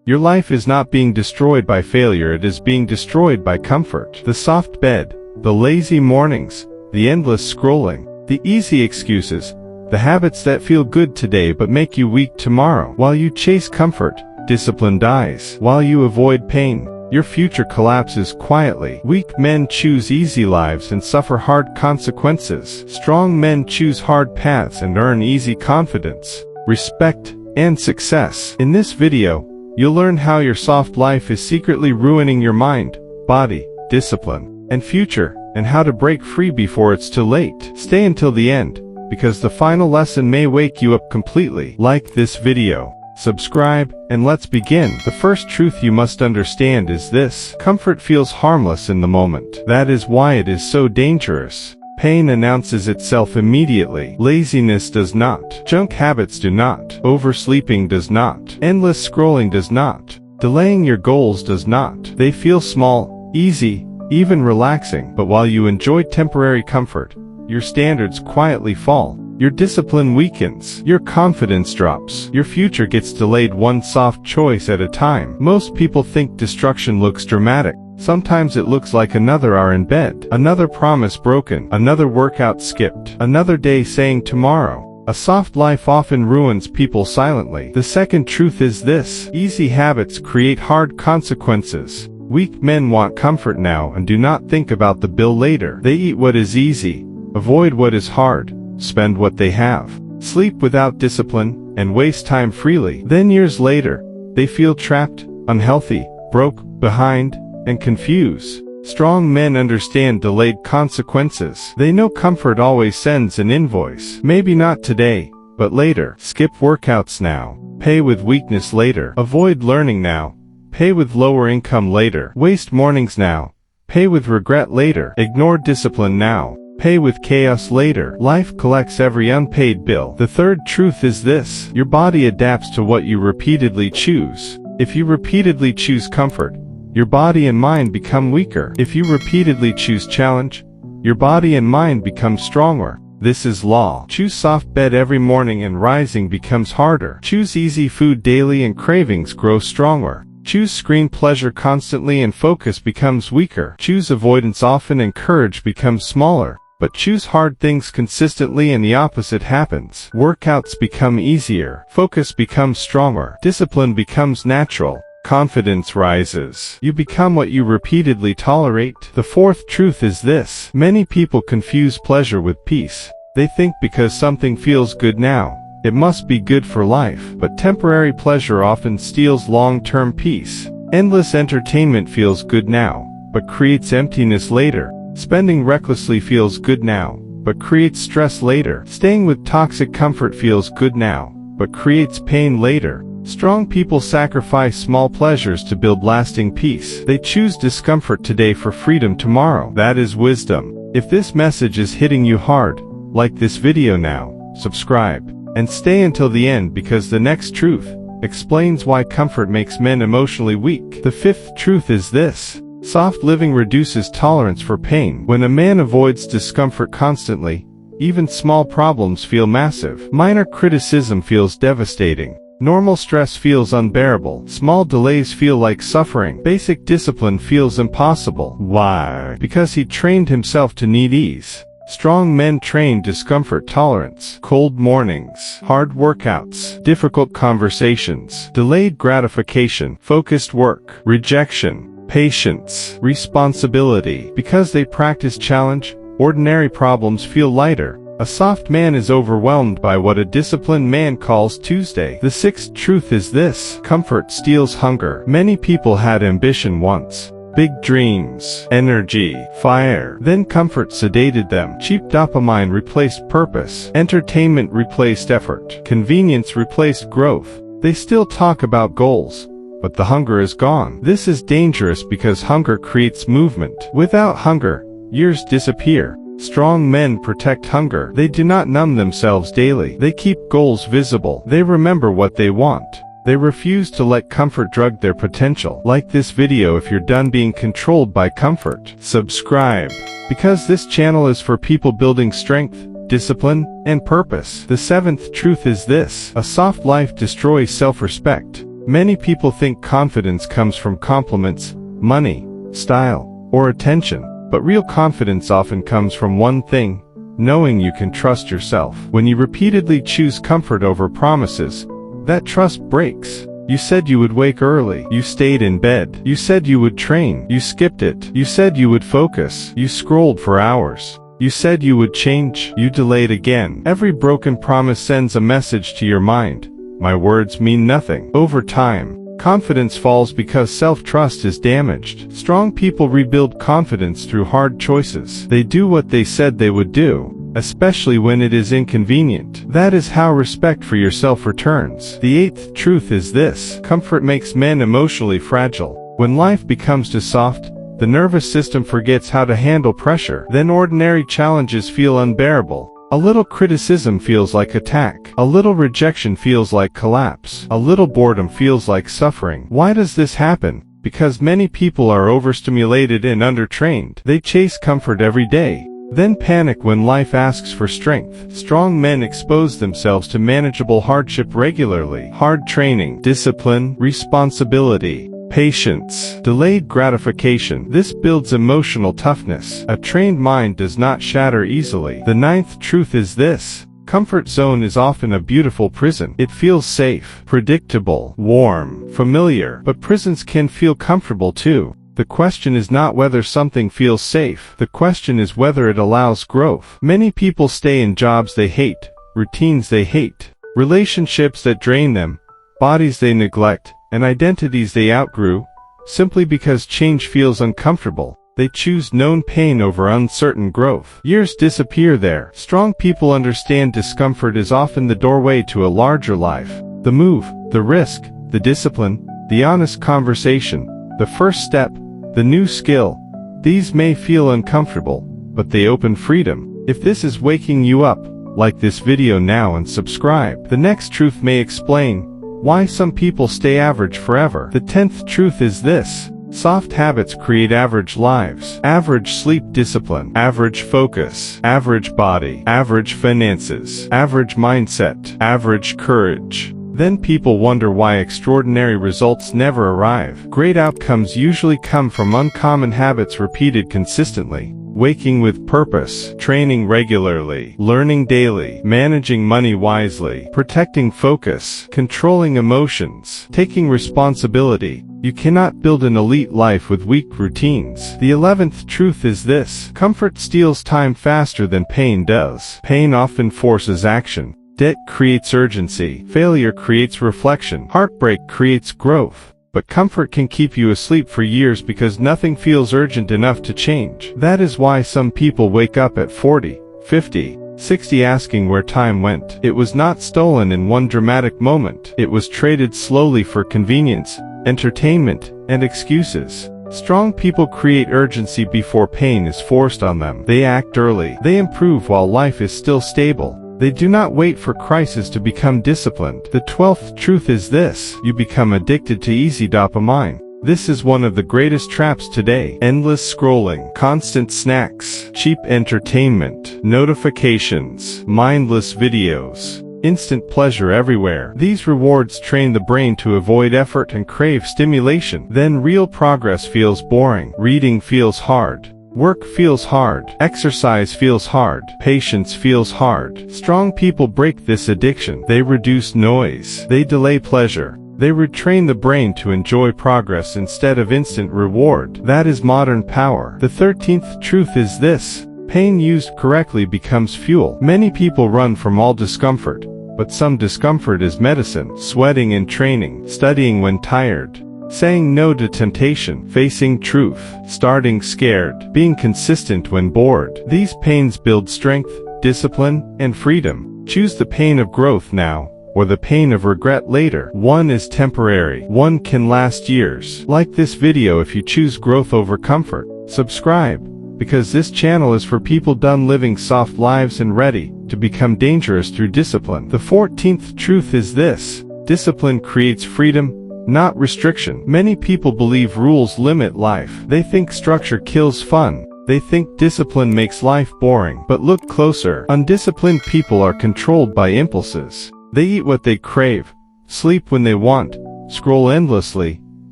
Your life is not being destroyed by failure, it is being destroyed by comfort. The soft bed, the lazy mornings, the endless scrolling, the easy excuses, the habits that feel good today but make you weak tomorrow. While you chase comfort, discipline dies. While you avoid pain, your future collapses quietly. Weak men choose easy lives and suffer hard consequences. Strong men choose hard paths and earn easy confidence, respect, and success. In this video, you'll learn how your soft life is secretly ruining your mind, body, discipline, and future, and how to break free before it's too late. Stay until the end, because the final lesson may wake you up completely. Like this video, subscribe, and let's begin. The first truth you must understand is this: comfort feels harmless in the moment. That is why it is so dangerous. Pain announces itself immediately. Laziness does not. Junk habits do not. Oversleeping does not. Endless scrolling does not. Delaying your goals does not. They feel small, easy, even relaxing. But while you enjoy temporary comfort, your standards quietly fall. Your discipline weakens. Your confidence drops. Your future gets delayed one soft choice at a time. Most people think destruction looks dramatic. Sometimes it looks like another hour in bed, another promise broken, another workout skipped, another day saying tomorrow. A soft life often ruins people silently. The second truth is this: easy habits create hard consequences. Weak men want comfort now and do not think about the bill later. They eat what is easy, avoid what is hard, spend what they have, sleep without discipline, and waste time freely. Then years later, they feel trapped, unhealthy, broke, behind, and confused. Strong men understand delayed consequences. They know comfort always sends an invoice. Maybe not today, but later. Skip workouts now. Pay with weakness later. Avoid learning now. Pay with lower income later. Waste mornings now. Pay with regret later. Ignore discipline now. Pay with chaos later. Life collects every unpaid bill. The third truth is this: your body adapts to what you repeatedly choose. If you repeatedly choose comfort, your body and mind become weaker. If you repeatedly choose challenge, your body and mind become stronger. This is law. Choose soft bed every morning and rising becomes harder. Choose easy food daily and cravings grow stronger. Choose screen pleasure constantly and focus becomes weaker. Choose avoidance often and courage becomes smaller. But choose hard things consistently and the opposite happens. Workouts become easier. Focus becomes stronger. Discipline becomes natural. Confidence rises. You become what you repeatedly tolerate. The fourth truth is this: many people confuse pleasure with peace. They think because something feels good now, it must be good for life. But temporary pleasure often steals long-term peace. Endless entertainment feels good now, but creates emptiness later. Spending recklessly feels good now, but creates stress later. Staying with toxic comfort feels good now, but creates pain later. Strong people sacrifice small pleasures to build lasting peace. They choose discomfort today for freedom tomorrow. That is wisdom. If this message is hitting you hard, like this video now, subscribe, and stay until the end because the next truth explains why comfort makes men emotionally weak. The fifth truth is this: soft living reduces tolerance for pain. When a man avoids discomfort constantly, even small problems feel massive. Minor criticism feels devastating. Normal stress feels unbearable. Small delays feel like suffering. Basic discipline feels impossible. Why? Because he trained himself to need ease. Strong men train discomfort tolerance. Cold mornings, hard workouts, difficult conversations, delayed gratification, focused work, rejection, patience, responsibility. Because they practice challenge, ordinary problems feel lighter. A soft man is overwhelmed by what a disciplined man calls Tuesday. The sixth truth is this: comfort steals hunger. Many people had ambition once. Big dreams, energy, fire. Then comfort sedated them. Cheap dopamine replaced purpose. Entertainment replaced effort. Convenience replaced growth. They still talk about goals, but the hunger is gone. This is dangerous because hunger creates movement. Without hunger, years disappear. Strong men protect hunger. They do not numb themselves daily. They keep goals visible. They remember what they want. They refuse to let comfort drug their potential. Like this video if you're done being controlled by comfort. Subscribe, because this channel is for people building strength, discipline, and purpose. The seventh truth is this: a soft life destroys self-respect. Many people think confidence comes from compliments, money, style, or attention, but real confidence often comes from one thing: knowing you can trust yourself. When you repeatedly choose comfort over promises, that trust breaks. You said you would wake early. You stayed in bed. You said you would train. You skipped it. You said you would focus. You scrolled for hours. You said you would change. You delayed again. Every broken promise sends a message to your mind: my words mean nothing. Over time, confidence falls because self-trust is damaged. Strong people rebuild confidence through hard choices. They do what they said they would do, especially when it is inconvenient. That is how respect for yourself returns. The eighth truth is this: comfort makes men emotionally fragile. When life becomes too soft, the nervous system forgets how to handle pressure. Then ordinary challenges feel unbearable. A little criticism feels like attack. A little rejection feels like collapse. A little boredom feels like suffering. Why does this happen? Because many people are overstimulated and undertrained. They chase comfort every day, then panic when life asks for strength. Strong men expose themselves to manageable hardship regularly. Hard training, discipline, responsibility, patience, delayed gratification. This builds emotional toughness. A trained mind does not shatter easily. The ninth truth is this: comfort zone is often a beautiful prison. It feels safe, predictable, warm, familiar, but prisons can feel comfortable too. The question is not whether something feels safe. The question is whether it allows growth. Many people stay in jobs they hate, routines they hate, relationships that drain them, bodies they neglect, and identities they outgrew, simply because change feels uncomfortable. They choose known pain over uncertain growth. Years disappear there. Strong people understand discomfort is often the doorway to a larger life. The move, the risk, the discipline, the honest conversation, the first step, the new skill. These may feel uncomfortable, but they open freedom. If this is waking you up, like this video now and subscribe. The next truth may explain why some people stay average forever. The 10th truth is this: soft habits create average lives. Average sleep discipline, average focus, average body, average finances, average mindset, average courage. Then people wonder why extraordinary results never arrive. Great outcomes usually come from uncommon habits repeated consistently. Waking with purpose, training regularly, learning daily, managing money wisely, protecting focus, controlling emotions, taking responsibility. You cannot build an elite life with weak routines. The 11th truth is this: comfort steals time faster than pain does. Pain often forces action. Debt creates urgency. Failure creates reflection. Heartbreak creates growth. But comfort can keep you asleep for years because nothing feels urgent enough to change. That is why some people wake up at 40, 50, 60 asking where time went. It was not stolen in one dramatic moment. It was traded slowly for convenience, entertainment, and excuses. Strong people create urgency before pain is forced on them. They act early. They improve while life is still stable. They do not wait for crisis to become disciplined. The 12th truth is this: you become addicted to easy dopamine. This is one of the greatest traps today. Endless scrolling, constant snacks, cheap entertainment, notifications, mindless videos, instant pleasure everywhere. These rewards train the brain to avoid effort and crave stimulation. Then real progress feels boring. Reading feels hard. Work feels hard. Exercise feels hard. Patience feels hard. Strong people break this addiction. They reduce noise. They delay pleasure. They retrain the brain to enjoy progress instead of instant reward. That is modern power. The 13th truth is this: pain used correctly becomes fuel. Many people run from all discomfort, but some discomfort is medicine. Sweating in training, studying when tired, saying no to temptation, facing truth, starting scared, being consistent when bored. These pains build strength, discipline, and freedom. Choose the pain of growth now, or the pain of regret later. One is temporary. One can last years. Like this video if you choose growth over comfort. Subscribe, because this channel is for people done living soft lives and ready to become dangerous through discipline. The 14th truth is this: discipline creates freedom, not restriction. Many people believe rules limit life. They think structure kills fun. They think discipline makes life boring. But look closer. Undisciplined people are controlled by impulses. They eat what they crave, sleep when they want, scroll endlessly,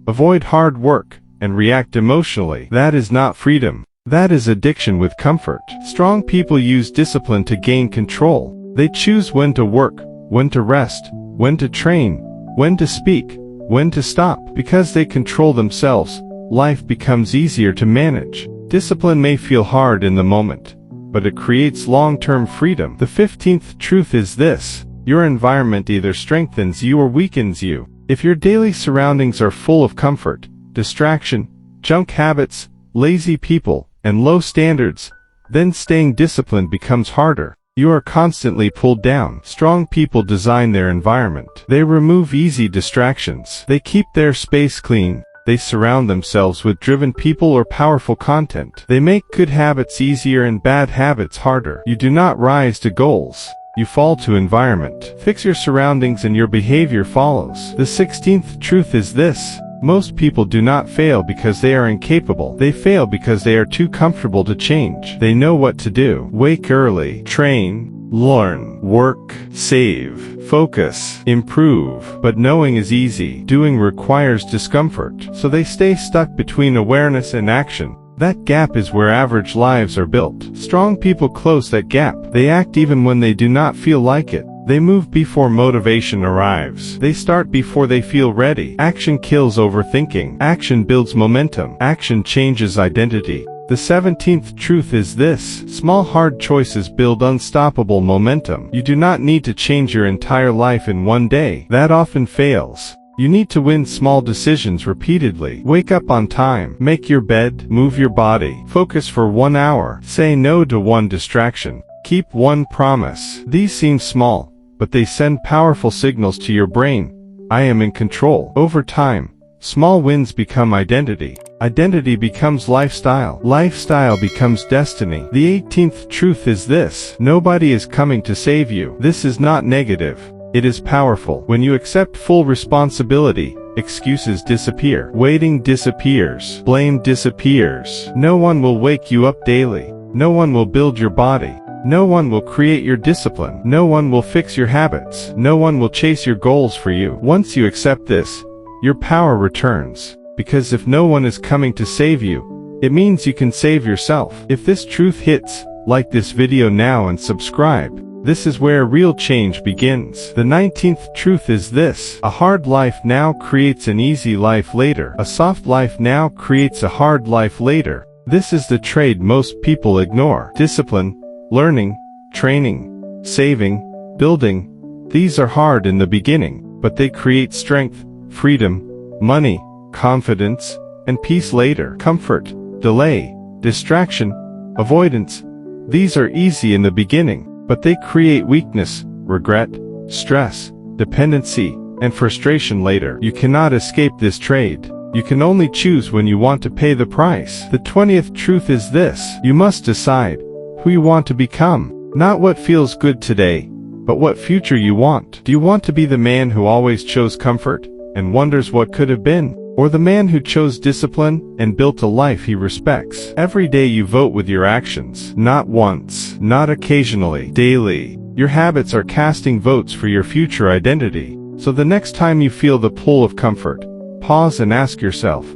avoid hard work, and react emotionally. That is not freedom. That is addiction with comfort. Strong people use discipline to gain control. They choose when to work, when to rest, when to train, when to speak, when to stop. Because they control themselves, life becomes easier to manage. Discipline may feel hard in the moment, but it creates long-term freedom. The 15th truth is this: your environment either strengthens you or weakens you. If your daily surroundings are full of comfort, distraction, junk habits, lazy people, and low standards, then staying disciplined becomes harder. You are constantly pulled down. Strong people design their environment. They remove easy distractions. They keep their space clean. They surround themselves with driven people or powerful content. They make good habits easier and bad habits harder. You do not rise to goals. You fall to environment. Fix your surroundings and your behavior follows. The 16th truth is this: most people do not fail because they are incapable. They fail because they are too comfortable to change. They know what to do. Wake early. Train. Learn. Work. Save. Focus. Improve. But knowing is easy. Doing requires discomfort. So they stay stuck between awareness and action. That gap is where average lives are built. Strong people close that gap. They act even when they do not feel like it. They move before motivation arrives. They start before they feel ready. Action kills overthinking. Action builds momentum. Action changes identity. The 17th truth is this: small hard choices build unstoppable momentum. You do not need to change your entire life in one day. That often fails. You need to win small decisions repeatedly. Wake up on time. Make your bed. Move your body. Focus for 1 hour. Say no to one distraction. Keep one promise. These seem small, but they send powerful signals to your brain. I am in control. Over time, small wins become identity. Identity becomes lifestyle. Lifestyle becomes destiny. The 18th truth is this: nobody is coming to save you. This is not negative. It is powerful. When you accept full responsibility, excuses disappear. Waiting disappears. Blame disappears. No one will wake you up daily. No one will build your body. No one will create your discipline. No one will fix your habits. No one will chase your goals for you. Once you accept this, your power returns. Because if no one is coming to save you, it means you can save yourself. If this truth hits, like this video now and subscribe. This is where real change begins. The 19th truth is this: a hard life now creates an easy life later. A soft life now creates a hard life later. This is the trade most people ignore. Discipline, learning, training, saving, building. These are hard in the beginning, but they create strength, freedom, money, confidence, and peace later. Comfort, delay, distraction, avoidance. These are easy in the beginning, but they create weakness, regret, stress, dependency, and frustration later. You cannot escape this trade. You can only choose when you want to pay the price. The 20th truth is this: you must decide who you want to become. Not what feels good today, but what future you want. Do you want to be the man who always chose comfort and wonders what could have been? Or the man who chose discipline and built a life he respects? Every day you vote with your actions. Not once, not occasionally, daily. Your habits are casting votes for your future identity. So the next time you feel the pull of comfort, pause and ask yourself,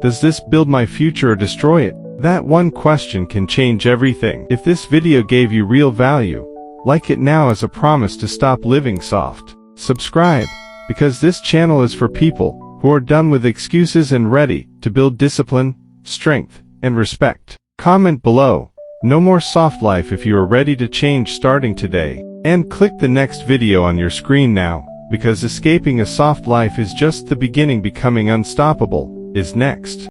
does this build my future or destroy it? That one question can change everything. If this video gave you real value, like it now as a promise to stop living soft. Subscribe, because this channel is for people who are done with excuses and ready to build discipline, strength, and respect. Comment below, no more soft life if you are ready to change starting today. And click the next video on your screen now, because escaping a soft life is just the beginning. Becoming unstoppable is next.